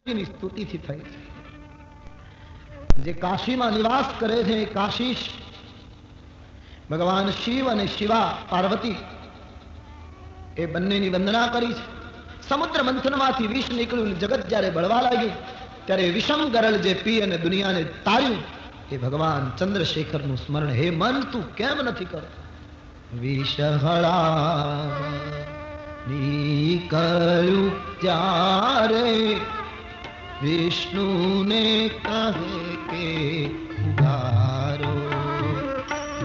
ની સ્તુતિથી થઈ છે. જે કાશીમાં નિવાસ કરે છે એ કાશીશ ભગવાન શિવ અને શિવા પાર્વતી એ બંનેની વંદના કરી છે. સમુદ્ર મંથનમાંથી વિષ નીકળ્યું, જગત જ્યારે બળવા લાગ્યું ત્યારે વિષમ ગરલ જે પી અને દુનિયાને તાર્યું એ ભગવાન ચંદ્રશેખરનું સ્મરણ. હે મન, તું કેમ નથી કરતો? વિષહળા નીકળ્યું ત્યારે વિષ્ણુ ને કહે કે ઉગારો.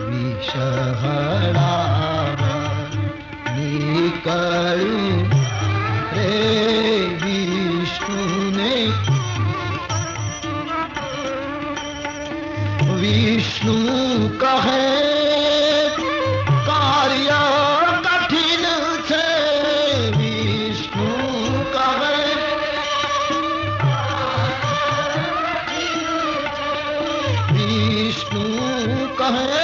વિષહળા નીકળ્યું રે વિષ્ણુ ને, વિષ્ણુ કહે કાર્ય કઠિન છે. વિષ્ણુ કહે વિષ્ણુ કહે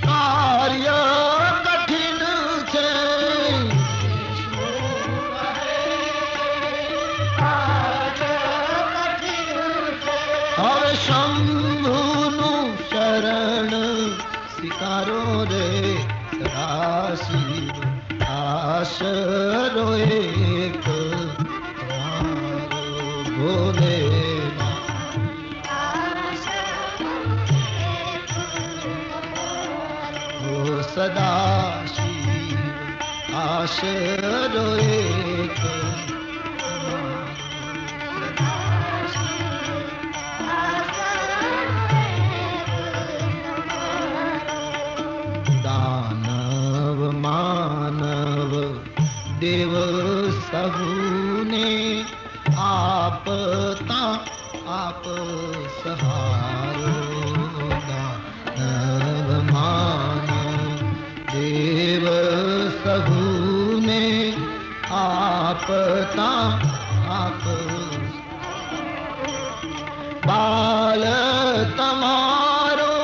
કાર્ય કઠિન છે. હવે શંભુનું શરણ સ્વીકારો રે સદાશિવ, આશરો એક તમારો ભોલે. સદાશિવ આશરો એક, દાનવ માનવ દેવ સહુને આપતા આપ સહારો. દાનવ માનવ દેવ સહુને આપતા આપ. બાલ તમારો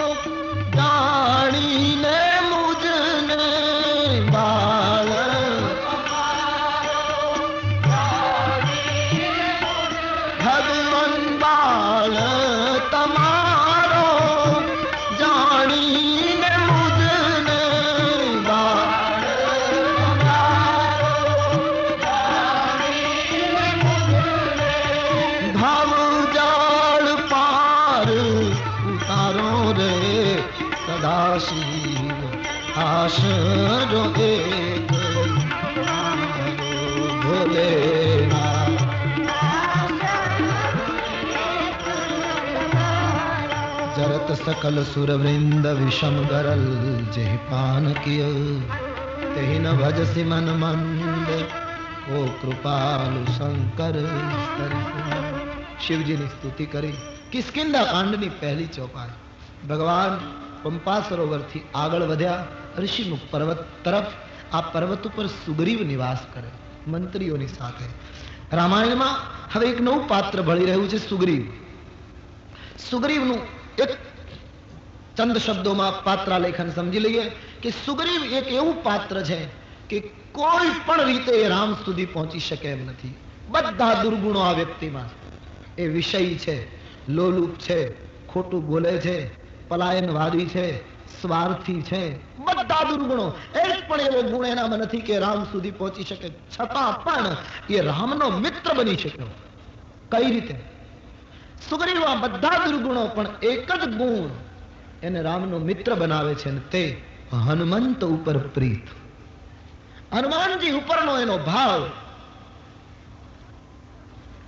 જાણીને મુજને, બાલ ભગવાન બાલ તમારો જાણીને મુજને, ભાવ જાળ પાર ઉતારો રે સદાશિવ આશરો એક ભોલે. जरत सकल सुरवृंद विषम गरल जे पान किय, तेहि न भजसि मन मंद ओ कृपालु शंकर. शिवजी ની સ્તુતિ કરી. કિષ્કિંધા કાંડની પહેલી ચોપાઈ. ભગવાન પંપા સરોવરથી આગળ વધ્યા ઋષિમુખ પર્વત તરફ. આ પર્વત ઉપર સુગ્રીવ નિવાસ કરે મંત્રીઓની સાથે. રામાયણમાં હવે એક નવું પાત્ર ભળી રહ્યું છે, સુગ્રીવ. સુગ્રીવનું એક ચંદ શબ્દોમાં પાત્રાલેખન સમજી લઈએ કે સુગ્રીવ એક એવું પાત્ર છે કે કોઈ પણ રીતે એ રામ સુધી પહોંચી શકે એમ નથી. બધા દુર્ગુણો આ વ્યક્તિમાં. એ વિષય છે, લોલુપ છે, ખોટું બોલે છે, પલાયનવાદી છે, સ્વાર્થી છે, બધા દુર્ગુણો. એક પણ એવો ગુણ એનામાં નથી કે રામ સુધી પહોંચી શકે. છતાં પણ એ રામનો મિત્ર બની શક્યો. કઈ રીતે? સુગ્રીવ આ બધા દુર્ગુણો પણ એક જ ગુણ એને રામનો મિત્ર બનાવે છે, અને તે હનુમંત ઉપર પ્રીત. હનુમાનજી ઉપરનો એનો ભાવ,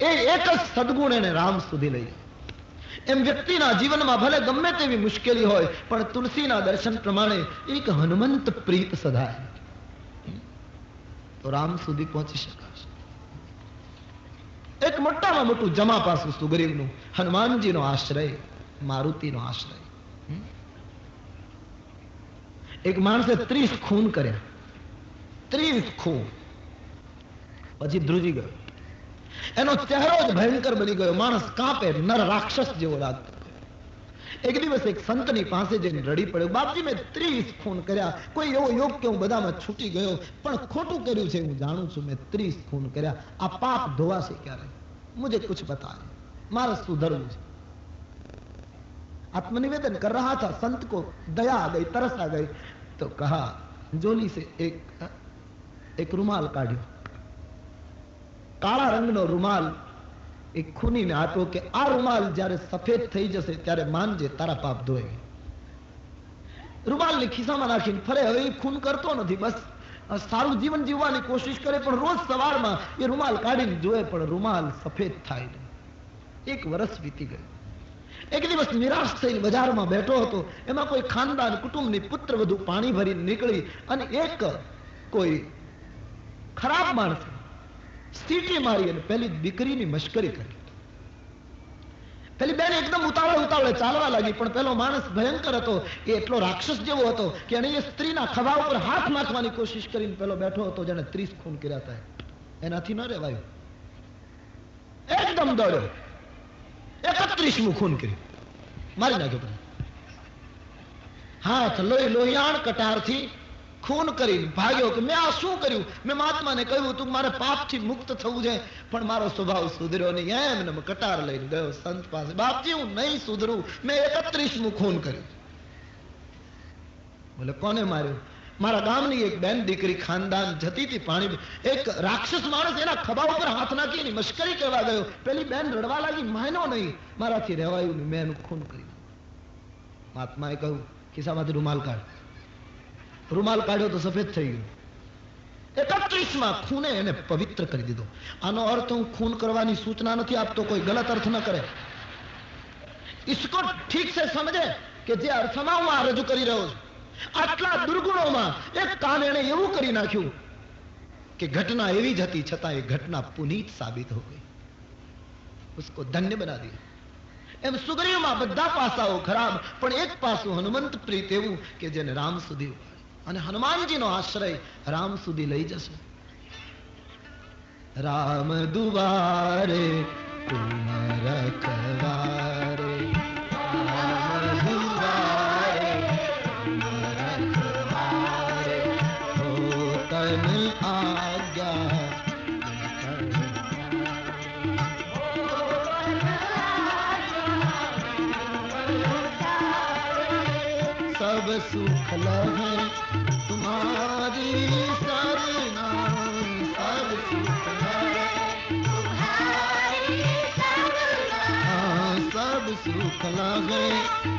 એ એક જ સદગુણ એને રામ સુધી લઈ. એમ વ્યક્તિના જીવનમાં ભલે ગમે તેવી મુશ્કેલી હોય પણ તુલસીના દર્શન પ્રમાણે એક હનુમંત પ્રીત સધાય તો રામ સુધી પહોંચી શકાશે. એક મોટામાં મોટું જમા પાસું સુગ્રીવનું હનુમાનજીનો આશ્રય, મારુતિનો આશ્રય. એક માણસે 30 ખૂન કર્યા, 30 ખૂન. પછી ધ્રુજી ગયો. એનો ચહેરો જ ભયંકર બની ગયો. માણસ કાપે, નર રાક્ષસ જેવો લાગતો. એક દિવસ એક સંતની પાસે જઈને રડી પડ્યો, બાપજી મેં 30 ખૂન કર્યા, કોઈ એવો યોગ કે હું બધામાં છૂટી ગયો, પણ ખોટું કર્યું છે હું જાણું છું, મેં 30 ખૂન કર્યા, આ પાપ ધોવાશે ક્યારે? मुझे कुछ बताए, मारा सुधरવું છે। आत्मनिवेदन कर रहा था, संत को दया आ गई, तरस आ गई, तो कहा, जोली से एक रुमाल काढ़्यो, काला रंगनो रुमाल एक खूनी ने आप्यो के आ रुमाल જ્યારે સફેદ થઈ જશે ત્યારે માનજે તારા પાપ ધોઈ। રૂમાલને ખિસ્સામાં નાખીને ફરે, હવે એ ખૂન કરતો નથી, બસ સારું જીવન જીવવાની કોશિશ કરે, પણ રોજ સવારમાં એ રૂમાલ કાઢીને જોવે, પણ રૂમાલ સફેદ થાય નહીં। એક વર્ષ વીતી ગયું। એક દિવસ નિરાશ થઈને બજારમાં બેઠો હતો, એમાં કોઈ ખાનદાન કુટુંબની પુત્રવધુ પાણી ભરીને નીકળી અને એક કોઈ ખરાબ માણસ સીટી મારી અને પેલી દીકરીની મશ્કરી કરી। પેલી બેન એકદમ ઉતાવળે ચાલવા લાગી, પણ પેલો માણસ ભયંકર હતો, એ એટલો રાક્ષસ જેવો હતો કે એને એ સ્ત્રીના ખભા ઉપર હાથ નાખવાની કોશિશ કરીને પેલો બેઠો હતો, જેને 30 ખૂન કર્યા હતા, એનાથી ન રહેવાયું, એકદમ દોડ્યો, 31મું ખૂન કર્યું, મારી નાખ્યો। હાથ લોહિયાણ કટારથી खून करी भाग्यो कि मैं आ शू कर्यु, मैं महात्मा ने कह્યું તું મારે પાપથી મુક્ત થવું છે, પણ મારો સ્વભાવ સુધર્યો નહીં, એમને કટાર લઈને ગયો સંત પાસે, બાપજી હું નહીં સુધરું, मैं 31મું खून કર્યું। બોલે કોને માર્યો? મારા ગામની એક બેન દીકરી ખાનદાન જતી હતી પાણી, એક રાક્ષસ માણસ એના ખભા ઉપર હાથ નાખી એની મશ્કરી કરવા ગયો, પેલી બેન રડવા લાગી, માનો નહીં, મારાથી રહેવાયું નહીં, મેં એનું ખૂન કરી। મહાત્માએ કહ્યું ખિસ્સામાંથી રૂમાલ કાઢ। રૂમાલ કાઢ્યો તો સફેદ થઈ ગયો। 31માં ખૂને એને પવિત્ર કરી દીધો। આનો અર્થ હું खून કરવાની સૂચના નથી આપતો, કોઈ ગલત અર્થ ન કરે, इसको ठीक से समझे કે જે અર્થમાં હું આ રજૂ કરી રહ્યો છું, આટલા દુર્ગુણોમાં એક કામ એણે એવું કરી નાખ્યું કે ઘટના એવી જ હતી છતાં એ ઘટના પુનીત સાબિત हो गई, उसको धन्य बना दिया। એમ સુગ્રીવમાં બધા પાસાઓ ખરાબ, પણ એક પાસું હનુમંત પ્રીત એવું કે જેને રામ સુધી અને હનુમાનજીનો આશ્રય રામ સુધી લઈ જશે। રામ દુવારે તુમ રખવારે, રામ દુવારે તુમ રખવારે, હો તન આજ્ઞા सब सुख लहे तुम्हारी सरना, सब सुख लहे तुम्हारी सरना, सब सुख लहे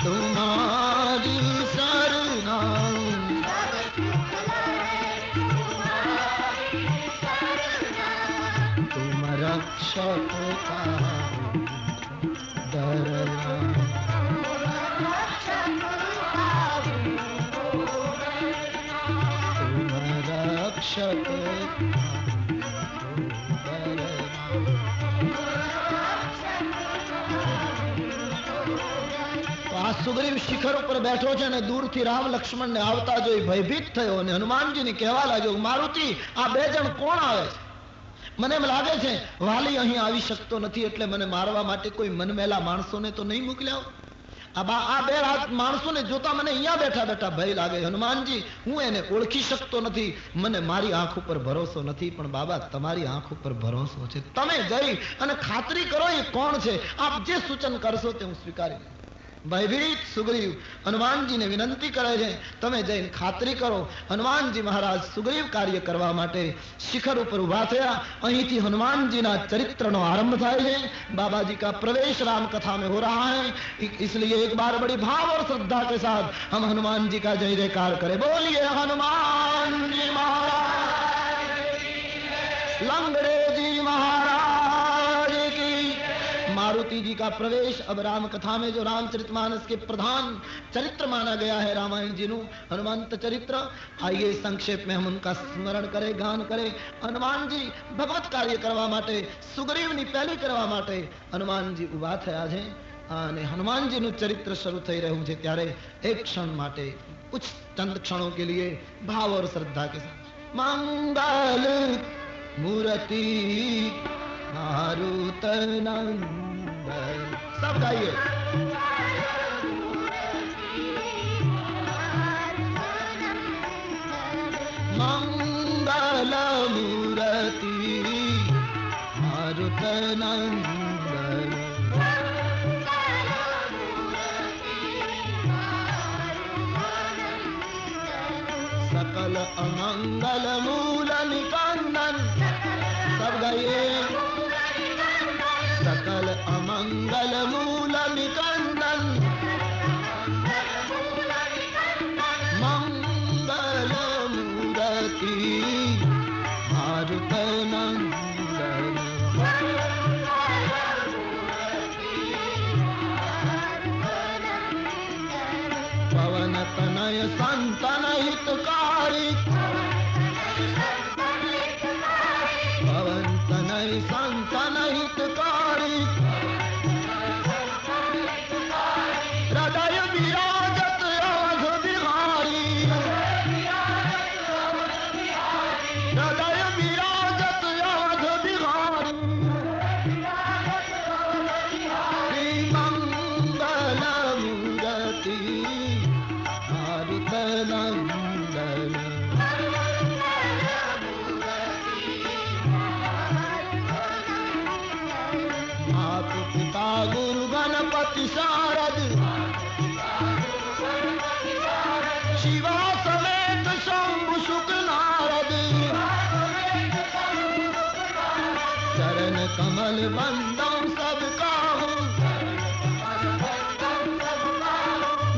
तुम्हारी सरना, तुम रक्षक का डरना, रक्षक આ સુગ્રીવ શિખર ઉપર બેઠો છે અને દૂરથી રામ લક્ષ્મણ ને આવતા જોઈ ભયભીત થયો અને હનુમાનજીને કહેવા લાગ્યો, મારુતિ આ બે જણ કોણ આવે છે? મને એમ લાગે છે વાલી અહીં આવી શકતો નથી, એટલે મને મારવા માટે કોઈ મનમેલા માણસોને તો નહીં મોકલ્યા। આ બે માણસોને જોતા મને અહીંયા બેઠા બેઠા ભય લાગે। હનુમાનજી હું એને ઓળખી શકતો નથી, મને મારી આંખ ઉપર ભરોસો નથી, પણ બાબા તમારી આંખ ઉપર ભરોસો છે, તમે જઈ અને ખાતરી કરો એ કોણ છે, આપ જે સૂચન કરશો તે હું સ્વીકારી લઈશ। ભયભીત સુગ્રીવ હનુમાનજીને વિનંતી કરે છે, તમે જઈને ખાતરી કરો। હનુમાનજી મહારાજ સુગ્રીવ કાર્ય કરવા માટે શિખર ઉપર ઉભા થયા। અહીંથી हनुमानजीના ચરિત્રનો આરંभ થાય છે। बाबा जी का प्रवेश राम कथा में हो रहा है, इसलिए एक बार बड़ी भाव और श्रद्धा के साथ हम हनुमान जी का जय जयकार करें। बोलिए हनुमान जी महाराज, लंगड़े जी महाराज की। मारुति जी का प्रवेश अब राम कथा में जो रामचरितमानस के प्रधान चरित्र माना गया है रामायण जी नु हनुमंत चरित्र, आइए संक्षेप में हम उनका स्मरण करें, गान करें। हनुमान जी भगवत कार्य करवा माटे, सुग्रीवनी पहली करवा माटे हनुमान जी उभा थया छे અને હનુમાનજીનું ચરિત્ર શરૂ થઈ રહ્યું છે ત્યારે એક ક્ષણ માટે कुछ चंद क्षणों के लिए भाव और श्रद्धा के साथ मंगल मूर्ति मारुत नंदन, सब गाइए। मंगल मूर्ति मारुत नंदन सकल अमंगल मूल निकंदन सब गाइए सकल अमंगल मूल निकंदन मंगल मूर्ति मारुत नंदन पवन तनय संतन हितकारी पवन तनय संतन हितकारी हृदय विराजत अवध बिहारी हृदय विराजत अवध बिहारी मंगल मूर्ति मारुत नंदन मातु पिता गुरु गणपति शारद शिवा समेत शंभु शुक नारद चरण कमल बंदम सब काहू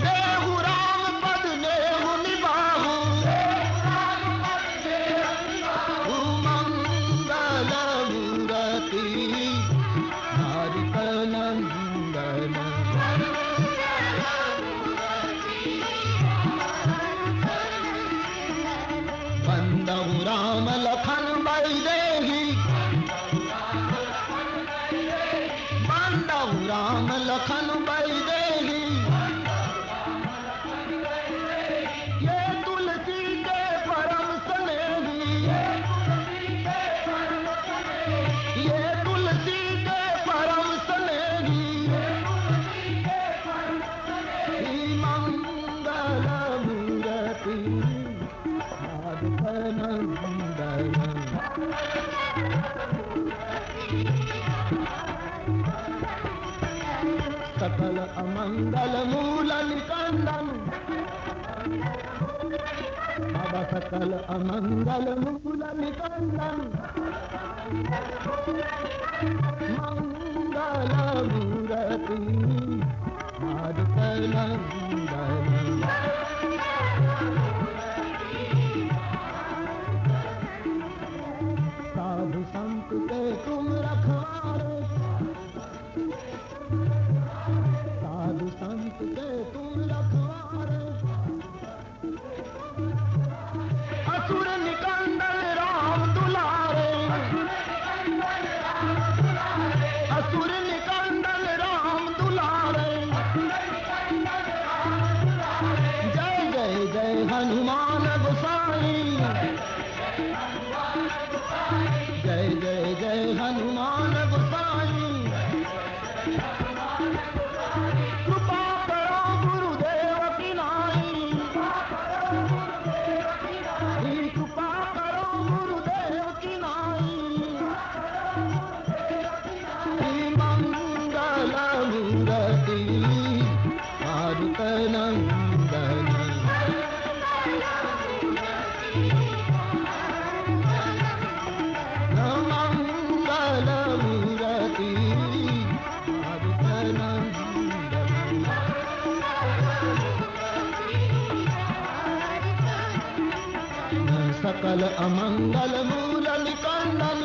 देहु राम पद नेहु निबाहु मंगल मूर्ति मारुत नंदन बंदहु राम लखन बैदेही बंदहु राम लखन बैदेही ये तुलसी के परम स्नेही ये तुलसी के परम स्नेही मंगल मूर्ति मारुत नंदन सकल अमंगल मूल निकंदन बाबा सकल अमंगल मूल निकंदन मंगल मूर्ति मारुत नंदन साधु संत के तुम रखवारे साधु संत के तुम रखवारे असुर निकंदन राम दुलारे असुर निकंदन राम दुलारे जय जय जय हनुमान गोसाई जय जय जय हनुमान गोसाई कृपा करो गुरुदेव की नाई कृपा करो गुरुदेव की नाई मंगल मूर्ति मारुत नंदन मंगल मूर्ति मारुत नंदन सकल अमंगल मूल निकंदन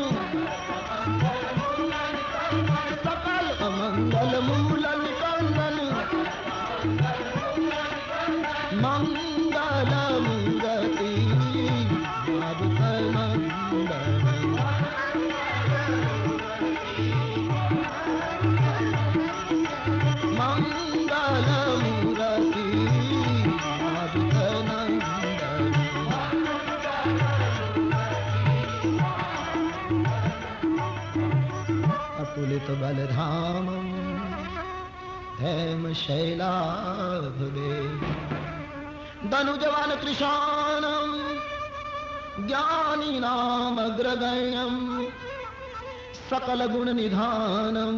सकल अमंगल मूल निकंदन मंगल मूर्ति मारुत नंदन मंगल मूर्ति मारुत नंदन अतुलित बलधाम हेम शैलाभवे धनुजवान कृशानम ज्ञानीनामग्रगण्यम सकल गुण निधानम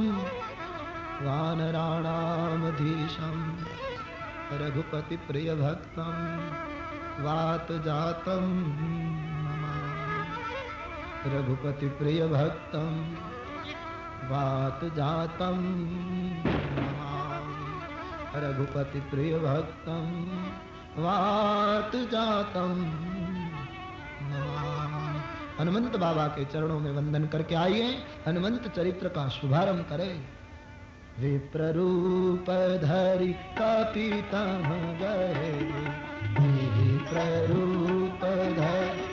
वानराणामधीशम रघुपति प्रिय भक्तम वात जातम नमामि। रघुपति प्रिय भक्तम वात जातम नमामि। रघुपति प्रिय भक्तम वात जातम नमामि। हनुमंत बाबा के चरणों में वंदन करके आइए, हनुमंत चरित्र का शुभारंभ करें। विप्ररूप धरि कपितम गए, विप्ररूप धरि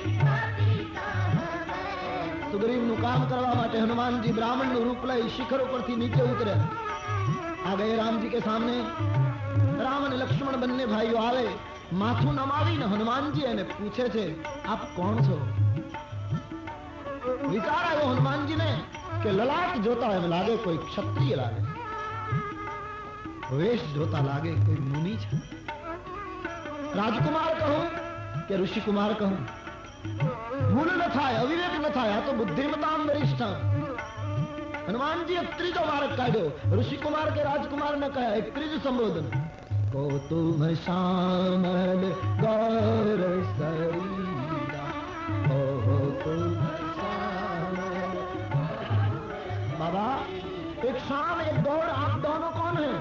सुग्रीव નું કામ કરવા માટે હનુમાનજી બ્રાહ્મણ નું રૂપ લઈ શિખર ઉપરથી નીચે ઉતરે। आ गए राम जी के सामने। राम અને લક્ષ્મણ બંને ભાઈઓ આવે, માથું નમાવીને હનુમાનજી એને પૂછે છે, આપ કોણ છો? વિચાર આવ્યો હનુમાનજી ને કે લલાટ જોતા એમ લાગે કોઈ ક્ષત્રિય લાગે, વેશ જોતા લાગે कोई मुनि છે। राजकुमार कहूं કે ऋषि कुमार कहूं, भूल न थाय, अविवेक न थाय, आ तो बुद्धिमताम वरिष्ठ। हनुमान जी एक त्रीजो मार्ग काढ्यो, ऋषि कुमार के राजकुमार ने कहा एक त्रीजो संबोधन, को तुम श्यामल गौर शरीरा, हो तुम श्यामल। बाबा एक शाम एक गौर, आप दोनों कौन हैं?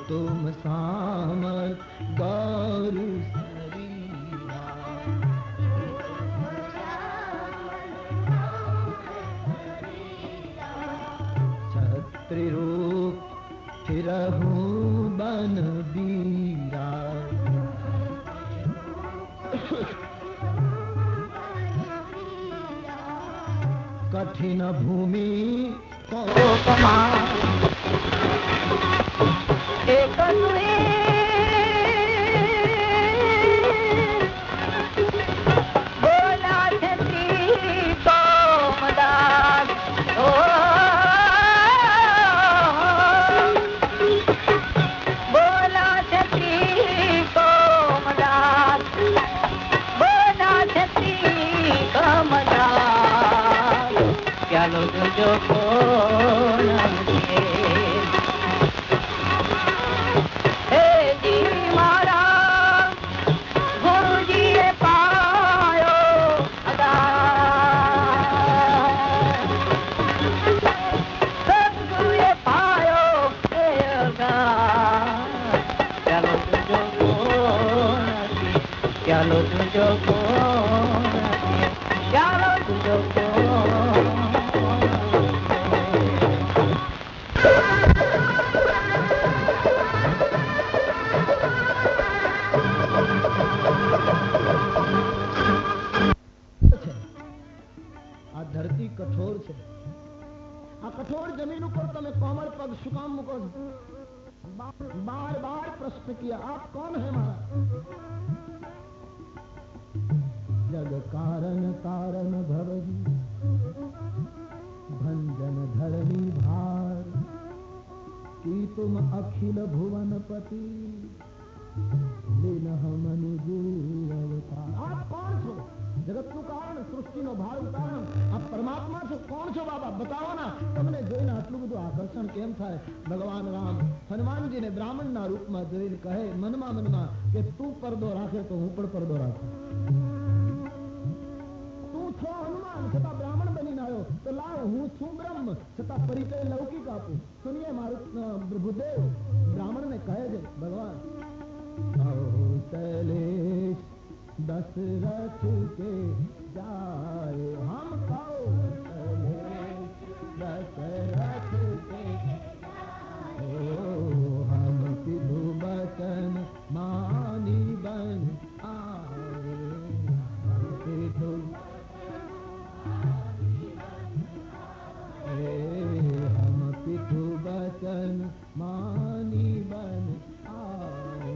तुम श्यामल गौर शरीरा, छत्री रूप फिरहु बन बीरा, कठिन भूमि को एक बोला छत्री को मदार, ओ बोला छत्री को मदार, बोला छत्री को मदार, क्या लो जो को कठोर છે। આ કઠોર જમીન ઉપર તમે કોમળ પગ શું કામ મૂકો છો? बार बार प्रश्न किया, आप कौन है महाराज? जग कारण तारण भवहि भंजन धरणी भार, की तुम अखिल भुवन पति लीन मनुजू अवतार। आप कौन छो? जगत નું કારણ, સૃષ્ટિનો ભાર ઉતારણ, આપ પરમાત્મા છો? કોણ છો બાબા? બતાવો ના, તમને જોઈને આટલું બધું આકર્ષણ કેમ થાય? ભગવાન રામ હનુમાનજીને બ્રાહ્મણના રૂપમાં જોઈને કહે મનમાં મનમાં કે તું પડદો રાખે તો હું પણ પડદો રાખું। તું છો હનુમાન છતાં બ્રાહ્મણ બનીને આવ્યો તો લાવ હું છું બ્રહ્મ છતાં પરિચય લૌકિક આપું। સુનિએ મારું પ્રભુદેવ બ્રાહ્મણને કહે છે ભગવાન કૌશલેશ दशरथ के जाए, हम दशरथ के हम पितु बचन मानी बन आए, पितु हम पितु बचन मानी बन आए।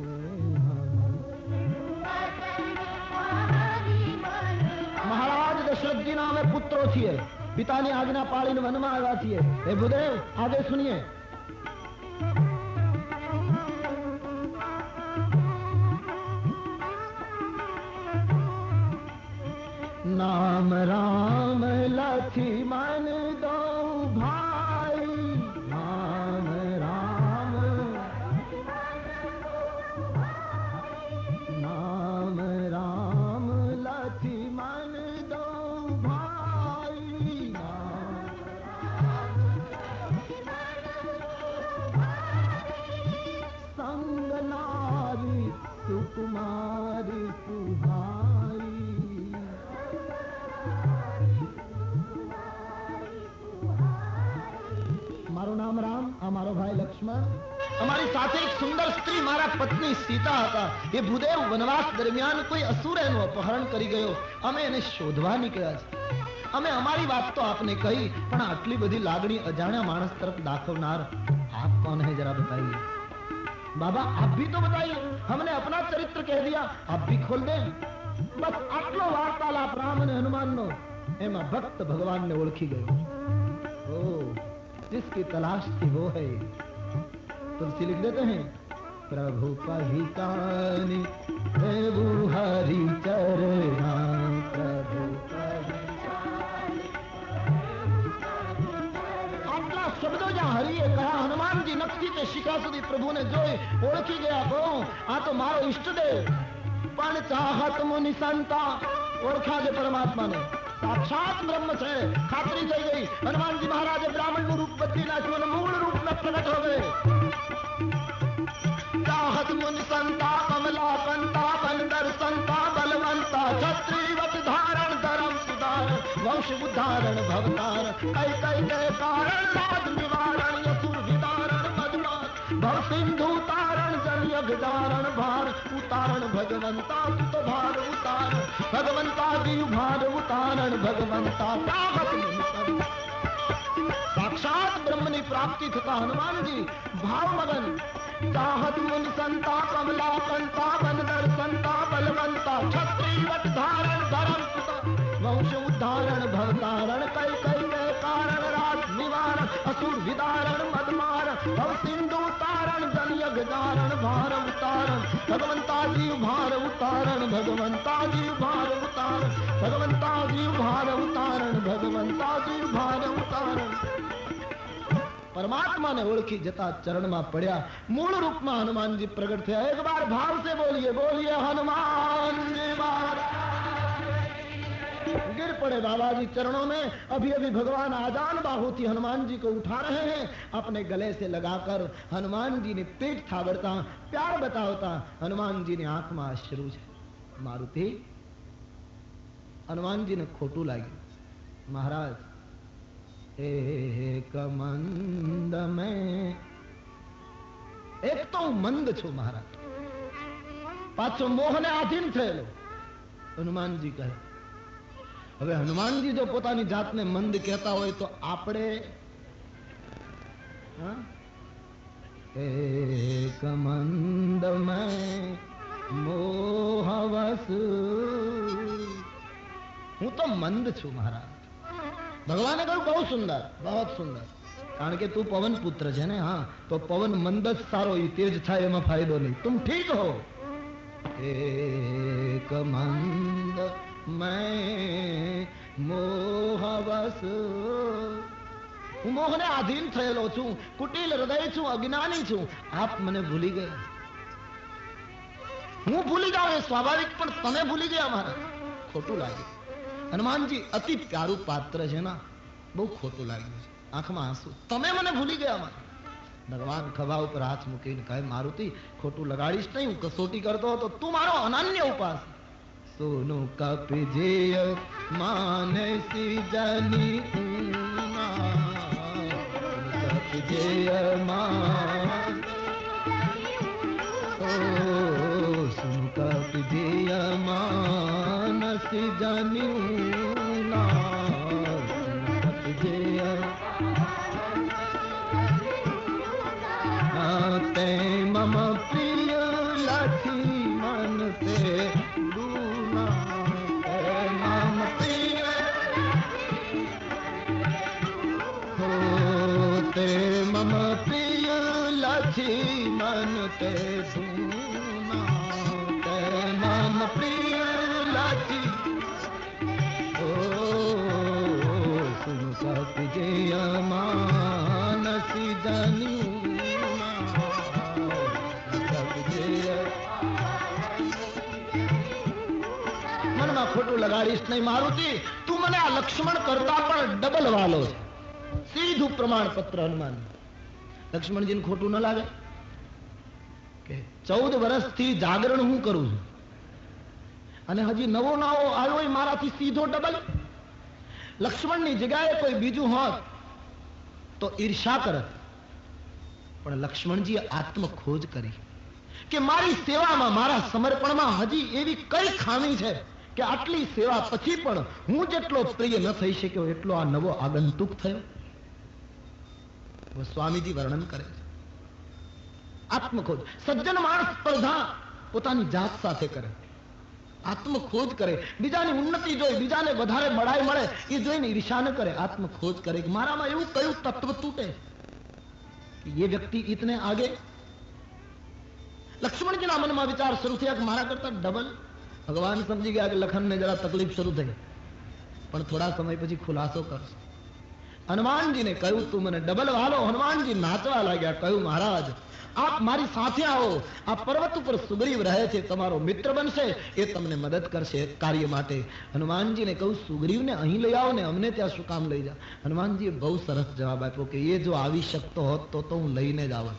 महाराज दशरथ जी नामे पुत्रो छे, पितानी आज्ञा पाळीने वनमा आव्या छे। हे भूदेव आगे सुनिए। नाम राम लक्ष्मण दो भाई, नाम राम, नाम राम लक्ष्मण दो भाई, संग नारी सुकुमारी सुहाई। મારું નામ રામ, આ મારો ભાઈ લક્ષ્મણ, અમારી સાથે એક સુંદર સ્ત્રી મારા પત્ની સીતા હતા. એ ભૂદેવ વનવાસ દરમિયાન કોઈ અસુર એનું અપહરણ કરી ગયો. અમે એને શોધવા નીકળ્યા છે. અમે અમારી વાત તો આપને કહી, પણ આટલી બધી લાગણી અજાણ્યા માણસ તરફ દાખવનાર આપ કોણ હૈ જરા બતાइए. बाबा आप भी तो बताइए, हमने अपना चरित्र कह दिया, आप भी खोल दें. बस आटलो वार्तालाप राम અને હનુમાનનો એમાં ભક્ત ભગવાનને ઓળખી ગયો. ओ जिसकी तलाश थी वो है. तुलसी लिख देते हैं, प्रभु पहिचानी प्रभु हरि चरणा, प्रभु આટલા શબ્દો જ્યાં હરિએ કહ્યા, હનુમાનજી નખથી તે શિખા સુધી પ્રભુને જોઈ ઓળખી ગયા. બહુ આ તો મારો ઈષ્ટદેવ. પણ ચાહત મુનિ સંતા ઓળખા છે પરમાત્માને, સાક્ષાત બ્રહ્મ છે, ખાતરી થઈ ગઈ. હનુમાનજી મહારાજે બ્રાહ્મણનું રૂપ બદલી નાખ્યું અને મૂળ રૂપમાં પ્રગટ હવે. ચાહત મુનિ સંતા કમલા કંતા બંદર સંતા બલવંતા છત્રીવત ધારણ ધરમ સુધાર વંશ ઉદ્ધારણ ભવતાર કઈ કઈ કે કારણ રાજ નિવારણ યસુર વિદારણ મદમાર ભવ સિંધુ તારણ જલયગ ધારણ ભાર ઉતારણ ભગવંતા તું તો ભાર ઉતાર ભગવંતા જીવ ભાર ઉતારણ ભગવંતા ચાહત મુનિ સંતા. સાક્ષાત બ્રહ્મની પ્રાપ્તિ થતા હનુમાનજી ભાવમગન. ચાહત મુનિ સંતા કમલા કંતા બંદર સંતા બલવંતા છત્રીવત ધારણ ધરમ સુતા વંશ ઉદ્ધારણ ભવતારણ કઈ કઈ કે કારણ રાજ નિવારણ અસુર વિદારણ મદમાર ભવ સિંધુ તારણ જલયગ ધારણ ભાર ઉતારણ ભગવંતા જીવ ભાર ઉતારણ ભગવંતા જીવ ભાર ઉતારણ ભગવંતા જીવ ભાર ઉતારણ ભગવંતા જીવ ભાર ઉતારણ. परमात्मा ने ओळखी जता चरण में पड़ा, मूल रूप में हनुमान जी प्रकट थे. एक बार भाव से बोलिए, बोलिए हनुमान जी महाराज. गिर पड़े बाबा जी चरणों में. अभी अभी भगवान आजान बाहु थी हनुमान जी को उठा रहे हैं, अपने गले से लगाकर हनुमान जी ने पेट थाबड़ता प्यार बतावता हनुमान जी ने आंख में अश्रु है. मारुति हनुमान जी ने खोटू लगी. महाराज एक मंद में, एक तो હું મંદ છું મહારાજ, પાછો મોહને આધીન થયેલો. હનુમાનજી કહે. હવે હનુમાનજી જો પોતાની જાતને મંદ કહેતા હોય તો આપણે એક મંદ में મોહવશ, હું તો મંદ છું મહારાજ. भगवान ने कहू बहुत सुंदर, बहुत सुंदर, कारण के तू पवन पुत्र है ने. हाँ तो पवन मंद सारो तेज था, एમાં फायदो नहीं. तुम ठीक हो. एक मंद मैं मोहवश, હું મોહને આધીન થયેલો છું, કુટિલ હૃદય છું, અજ્ઞાની છું. આપ મને ભૂલી ગયા. હું ભૂલી જાઉં એ સ્વાભાવિક, પણ તમે ભૂલી ગયા મારા. ખોટું લાગે. હનુમાનજી અતિ પ્યારું પાત્ર છે ના, બહુ ખોટું લાગ્યું છે. આંખમાં આંસુ. તમે મને ભૂલી ગયા મારા. ભગવાન ખભા ઉપર હાથ મૂકીને કહે, મારુતિ ખોટું લગાડીશ નહીં, હું કસોટી કરતો હતો, તું મારો અનન્ય ઉપાસ. સોનું કપજેય માનસી જની કપજેય માન, ઓ સુન કપજેય માનસી જની કપજેય ते मम प्रिय लक्ष्मण ते दूना, मम प्रिय हो ते मम प्रिय लक्ष्मण ते दूना, ते मम प्रिय लक्ष्मण ખોટું લગાડીશ નહીં મારુતિ, તું મને આ લક્ષ્મણ કરતા પણ ડબલ વાલો છે. સીધું પ્રમાણપત્ર હનુમાન. લક્ષ્મણજીને ખોટું ન લાગે કે 14 વર્ષથી જાગરણ હું કરું છું અને હજી નવો આવ્યો મારાથી સીધો ડબલ. લક્ષ્મણની જગ્યાએ કોઈ બીજું હોત તો ઈર્ષા કરત, પણ લક્ષ્મણજીએ આત્મખોજ કરી કે મારી સેવામાં, મારા સમર્પણમાં હજી એવી કઈ ખામી છે કે આટલી સેવા પછી પણ હું જેટલો પ્રિય ન થઈ શક્યો એટલો આ નવો આગંતુક થયો. સ્વામીજી વર્ણન કરે છે આત્મખોજ. સજ્જન માણસ સ્પર્ધા પોતાની જાત સાથે કરે, આત્મખોજ કરે, બીજાની ઉન્નતિ જોઈ, બીજાને વધારે બળાઈ મળે એ જોઈને ઈર્ષા ન કરે, આત્મખોજ કરે કે મારામાં એવું કયું તત્વ તૂટે કે ये व्यक्ति इतने आगे. લક્ષ્મણજીના મનમાં વિચાર શરૂ થયા કે મારા કરતા ડબલ. ભગવાન સમજી ગયા કે લખનને જરા તકલીફ શરૂ થઈ, પણ થોડા સમય પછી ખુલાસો કરશે. હનુમાનજીને કહ્યું તું મને ડબલ વાલો. હનુમાનજી નાચવા લાગ્યા, કહ્યું મહારાજ આપ મારી સાથે આવો, આ પર્વત ઉપર સુગ્રીવ રહે છે, તમારો મિત્ર બનશે, એ તમને મદદ કરશે કાર્ય માટે. હનુમાનજીને કહ્યું સુગ્રીવને અહીં લઈ આવો ને અમને ત્યાં શું કામ લઈ જાઓ. હનુમાનજીએ બહુ સરસ જવાબ આપ્યો કે એ જો આવી શકતો હોત તો હું લઈને જ આવત,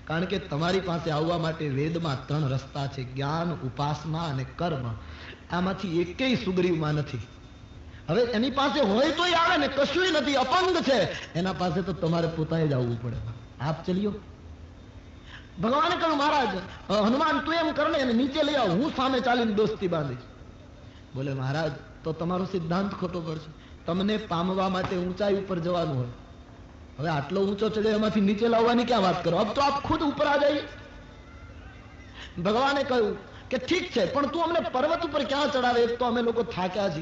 કારણ કે તમારી પાસે આવવા માટે વેદમાં 3 રસ્તા છે, જ્ઞાન, ઉપાસના અને કર્મ. આમાંથી એકેય સુગ્રીવમાં નથી. હવે એની પાસે હોય તોય આવે ને, કશું નથી, અપંગ છે, એના પાસે તો તમારે પોતાએ જ આવવું પડે. આપ ચલ્યો. ભગવાને કહ્યું મહારાજ હનુમાન તું એમ કર ને એને નીચે લઈ આવ, હું સામે ચાલીને દોસ્તી બાંધીશ. બોલે મહારાજ તો તમારો સિદ્ધાંત ખોટો પડશે, તમને પામવા માટે ઊંચાઈ ઉપર જવાનું હોય, હવે આટલો ઊંચો ચડ્યો એમાંથી નીચે લાવવાની ક્યાં વાત કરો, અબ તો આપ ખુદ ઉપર આ જઈએ. ભગવાને કહ્યું કે ઠીક છે, પણ તું અમને પર્વત ઉપર ક્યાં ચડાવે, એક તો અમે લોકો થાક્યા છીએ.